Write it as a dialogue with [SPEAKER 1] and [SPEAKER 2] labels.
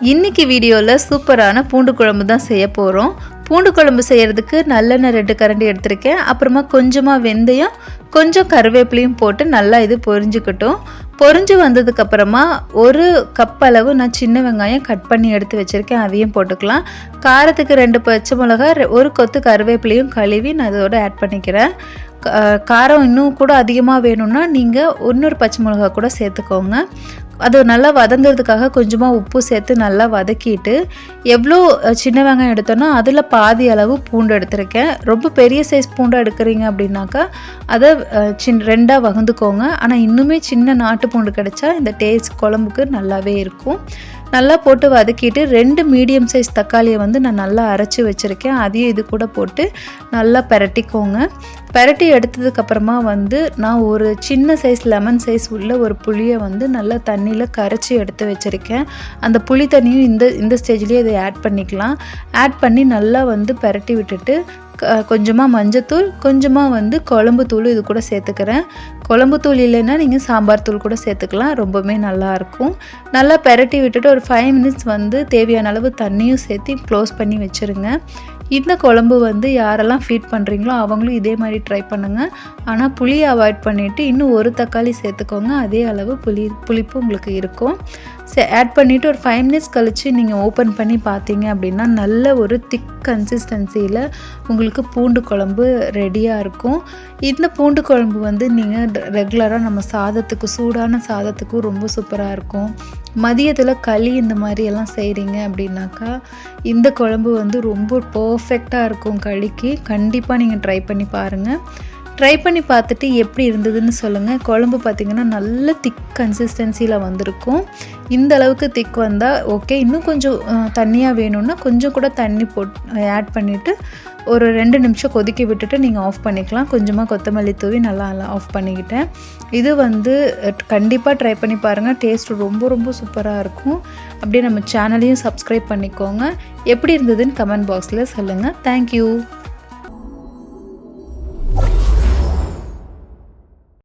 [SPEAKER 1] இன்னைக்கு வீடியோல சூப்பரான பூண்டு குழம்பு தான் செய்ய போறோம். பூண்டு குழம்பு செய்யறதுக்கு நல்லெண்ணெய் 2 கரண்டி எடுத்திருக்கேன். அப்புறமா கொஞ்சமா வெந்தயம், கொஞ்சம் கருவேப்பிலையும் போட்டு நல்லா இது பொரிஞ்சுக்கட்டும். பொரிஞ்சு வந்ததுக்கு அப்புறமா 1 கப் அளவு நான் சின்ன வெங்காயம் கட் பண்ணி எடுத்து வச்சிருக்கேன். அதையும் போட்டுக்கலாம். காரத்துக்கு 2 பச்சை மிளகாய், 1 கொத்து கருவேப்பிலையும் கழுவி நான் இதோட ஆட் பண்ணிக்கிறேன். காரம் இன்னும் கூட அதிகமாக வேணும்னா நீங்கள் இன்னொரு பச்சை மிளகாய் கூட சேர்த்துக்கோங்க. அது நல்லா வதங்கிறதுக்காக கொஞ்சமாக உப்பு சேர்த்து நல்லா வதக்கிட்டு, எவ்வளோ சின்ன வெங்காயம் எடுத்தோன்னா அதில் பாதி அளவு பூண்டு எடுத்திருக்கேன். ரொம்ப பெரிய சைஸ் பூண்டாக எடுக்கிறீங்க அப்படின்னாக்கா அதை 2ஆக வகுந்துக்கோங்க. ஆனால் இன்னுமே சின்ன நாட்டு பூண்டு கிடைச்சா இந்த டேஸ்ட் குழம்புக்கு நல்லாவே இருக்கும். நல்லா போட்டு வதக்கிட்டு 2 மீடியம் சைஸ் தக்காளியை நான் நல்லா அரைச்சி வச்சுருக்கேன். அதையும் இது கூட போட்டு நல்லா பெரட்டிக்கோங்க. பெரட்டி எடுத்ததுக்கப்புறமா நான் ஒரு சின்ன சைஸ் லெமன் சைஸ் உள்ள ஒரு புளியை நல்லா தண்ணியில் கரைச்சி எடுத்து வச்சுருக்கேன். அந்த புளி தண்ணியும் இந்த ஸ்டேஜ்லேயே இதை ஆட் பண்ணிக்கலாம். ஆட் பண்ணி நல்லா பெரட்டி விட்டுட்டு கொஞ்சமாக மஞ்சத்தூள், கொஞ்சமாக குழம்பு தூள் இது கூட சேர்த்துக்கிறேன். குழம்பு தூள் இல்லைன்னா நீங்கள் சாம்பார் தூள் கூட சேர்த்துக்கலாம். ரொம்பவுமே நல்லாயிருக்கும். நல்லா பெரட்டி விட்டுட்டு ஒரு 5 மினிட்ஸ் தேவையான அளவு தண்ணியும் சேர்த்து க்ளோஸ் பண்ணி வச்சுருங்க. இந்த குழம்பு யாரெல்லாம் ஃபீட் பண்ணுறீங்களோ அவங்களும் இதே மாதிரி ட்ரை பண்ணுங்கள். ஆனால் புளியை அவாய்ட் பண்ணிவிட்டு இன்னும் 1 தக்காளி சேர்த்துக்கோங்க. அதே அளவு புளிப்பு உங்களுக்கு இருக்கும். ஆட் பண்ணிவிட்டு ஒரு 5 மினிட்ஸ் கழித்து நீங்கள் ஓப்பன் பண்ணி பார்த்தீங்க அப்படின்னா நல்ல ஒரு திக் கன்சிஸ்டன்சியில் உங்களுக்கு பூண்டு குழம்பு ரெடியாக இருக்கும். இந்த பூண்டு குழம்பு நீங்கள் ரெகுலராக நம்ம சாதத்துக்கு, சூடான சாதத்துக்கும் ரொம்ப சூப்பராக இருக்கும். மதியத்தில் களி இந்த மாதிரி எல்லாம் செய்கிறீங்க அப்படின்னாக்கா இந்த குழம்பு ரொம்ப பர்ஃபெக்டாக இருக்கும் களிக்கு. கண்டிப்பாக நீங்கள் ட்ரை பண்ணி பாருங்கள். ட்ரை பண்ணி பார்த்துட்டு எப்படி இருந்ததுன்னு சொல்லுங்கள். குழம்பு பார்த்திங்கன்னா நல்ல திக் கன்சிஸ்டன்சியில் வந்திருக்கும். இந்த அளவுக்கு திக் வந்தால் ஓகே. இன்னும் கொஞ்சம் தண்ணியாக வேணும்னா கொஞ்சம் கூட தண்ணி ஆட் பண்ணிவிட்டு ஒரு 2 நிமிஷம் கொதிக்க விட்டுட்டு நீங்கள் ஆஃப் பண்ணிக்கலாம். கொஞ்சமாக கொத்தமல்லி தூவி நல்லா ஆஃப் பண்ணிக்கிட்டேன். இது கண்டிப்பாக ட்ரை பண்ணி பாருங்கள். டேஸ்ட் ரொம்ப ரொம்ப சூப்பராக இருக்கும். அப்படியே நம்ம சேனலையும் சப்ஸ்கிரைப் பண்ணிக்கோங்க. எப்படி இருந்ததுன்னு கமெண்ட் பாக்ஸில் சொல்லுங்கள். தேங்க்யூ.